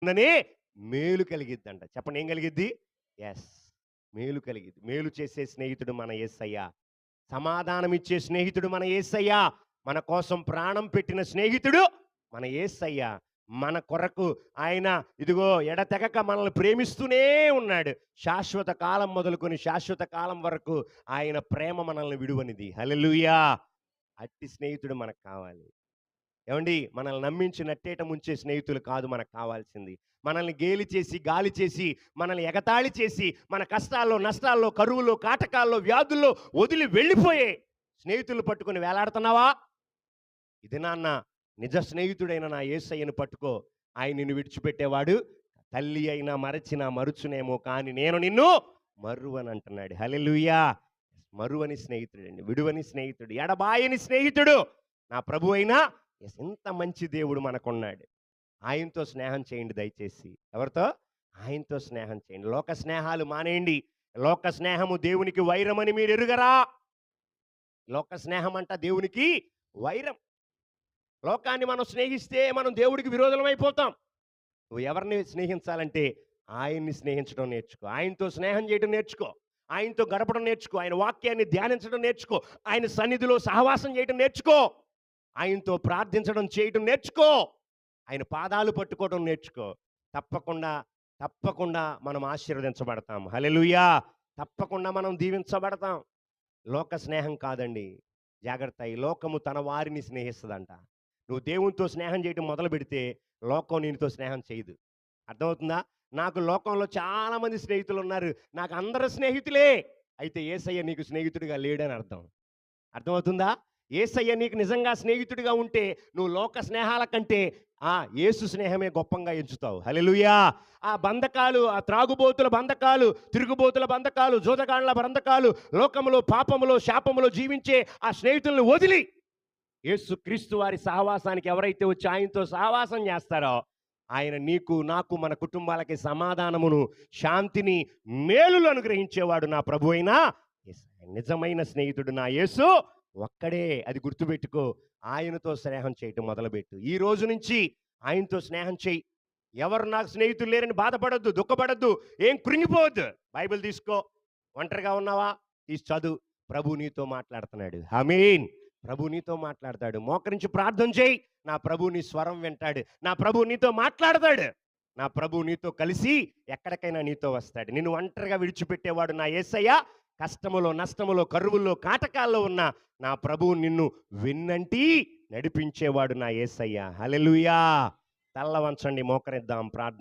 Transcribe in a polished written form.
ఉందనే మేలు కలిగిద్దంట. చెప్పండి, ఏం కలిగిద్ది? యెస్, మేలు కలిగిద్ది. మేలు చేసే స్నేహితుడు మన యేసయ్య. సమాధానం ఇచ్చే స్నేహితుడు మన యేసయ్య. మన కోసం ప్రాణం పెట్టిన స్నేహితుడు మన యేసయ్య. మన కొరకు ఆయన ఇదిగో ఎడతెగక మనల్ని ప్రేమిస్తూనే ఉన్నాడు. శాశ్వత కాలం మొదలుకొని శాశ్వత కాలం వరకు ఆయన ప్రేమ మనల్ని విడువనిది. హల్లెలూయా! అట్టి స్నేహితుడు మనకు కావాలి. ఏవండి, మనల్ని నమ్మించి నట్టేట ముంచే స్నేహితులు కాదు మనకు కావాల్సింది. మనల్ని గేలి చేసి, గాలి చేసి, మనల్ని ఎగతాళి చేసి, మన కష్టాల్లో, నష్టాల్లో, కరువులో, కాటకాల్లో, వ్యాధుల్లో వదిలి వెళ్ళిపోయే స్నేహితులు పట్టుకొని వేలాడుతున్నావా? ఇది నాన్న నిజ స్నేహితుడైన నా యేసయ్యను పట్టుకో. ఆయన నిన్ను విడిచిపెట్టేవాడు తల్లి అయినా మరచినా మరుచునేమో కానీ నేను నిన్ను మరువనంటున్నాడు. హల్లెలూయా! మరువని స్నేహితుడండి, విడువని స్నేహితుడు, ఎడబాయని స్నేహితుడు నా ప్రభు అయినా. ఎంత మంచి దేవుడు మనకున్నాడు. ఆయనతో స్నేహం చేయండి దయచేసి. ఎవరితో? ఆయనతో స్నేహం చేయండి. లోక స్నేహాలు మానేయండి. లోక స్నేహము దేవునికి వైరమని మీరు ఎరుగరా? లోక స్నేహం అంట దేవునికి వైరం. లోకాన్ని మనం స్నేహిస్తే మనం దేవుడికి విరోధులమైపోతాం. నువ్వు ఎవరిని స్నేహించాలంటే ఆయన్ని స్నేహించడం నేర్చుకో. ఆయనతో స్నేహం చేయడం నేర్చుకో. ఆయనతో గడపడం నేర్చుకో. ఆయన వాక్యాన్ని ధ్యానించడం నేర్చుకో. ఆయన సన్నిధిలో సహవాసం చేయడం నేర్చుకో. ఆయనతో ప్రార్థించడం చేయడం నేర్చుకో. ఆయన పాదాలు పట్టుకోవడం నేర్చుకో. తప్పకుండా తప్పకుండా మనం ఆశీర్వదించబడతాం. హల్లెలూయా! తప్పకుండా మనం దీవించబడతాం. లోక స్నేహం కాదండి, జాగ్రత్త. ఈ లోకము తన వారిని స్నేహిస్తుందంట. నువ్వు దేవునితో స్నేహం చేయడం మొదలు పెడితే లోకం నీతో స్నేహం చేయదు. అర్థమవుతుందా? నాకు లోకంలో చాలామంది స్నేహితులు ఉన్నారు, నాకు అందరు స్నేహితులే. అయితే యేసయ్య నీకు స్నేహితుడిగా లేడని అర్థం. అర్థమవుతుందా? యేసయ్య నీకు నిజంగా స్నేహితుడిగా ఉంటే నువ్వు లోక స్నేహాల కంటే యేసు స్నేహమే గొప్పంగా ఎంచుతావు. హల్లెలూయా! ఆ బంధకాలు, ఆ త్రాగుబోతుల బంధకాలు, తిరుగుబోతుల బంధకాలు, జోదగాండ్ల బంధకాలు, లోకములో, పాపములో, శాపములో జీవించే ఆ స్నేహితులను వదిలి యేసు క్రీస్తు వారి సహవాసానికి ఎవరైతే వచ్చి ఆయనతో సహవాసం చేస్తారో ఆయన నీకు, నాకు, మన కుటుంబాలకి సమాధానమును, శాంతిని, మేలులు అనుగ్రహించేవాడు నా ప్రభు అయినా యేసయ్య. నిజమైన స్నేహితుడు నా యేసు ఒక్కడే. అది గుర్తుపెట్టుకో. ఆయనతో స్నేహం చేయటం మొదలుపెట్టు. ఈ రోజు నుంచి ఆయనతో స్నేహం చేయి. ఎవరు నాకు స్నేహితులు లేరని బాధపడొద్దు, దుఃఖపడొద్దు, ఏం కృంగిపోవద్దు. బైబిల్ తీసుకో. ఒంటరిగా ఉన్నావా? తీసి చదువు. ప్రభు నీతో మాట్లాడుతున్నాడు. ఆమేన్. ప్రభు నీతో మాట్లాడతాడు. మోకరించి ప్రార్థన చేయి. నా ప్రభు నీ స్వరం వింటాడు. నా ప్రభు నీతో మాట్లాడతాడు. నా ప్రభు నీతో కలిసి ఎక్కడికైనా నీతో వస్తాడు. నిన్ను ఒంటరిగా విడిచిపెట్టేవాడు నా యేసయ్య. కష్టములో, నష్టములో, కరువుల్లో, కాటకాల్లో ఉన్న నా ప్రభువు నిన్ను వెన్నంటి నడిపించేవాడు నా యేసయ్య. హల్లెలూయా! తల్ల వంచండి, మోకరిద్దాం, ప్రార్థన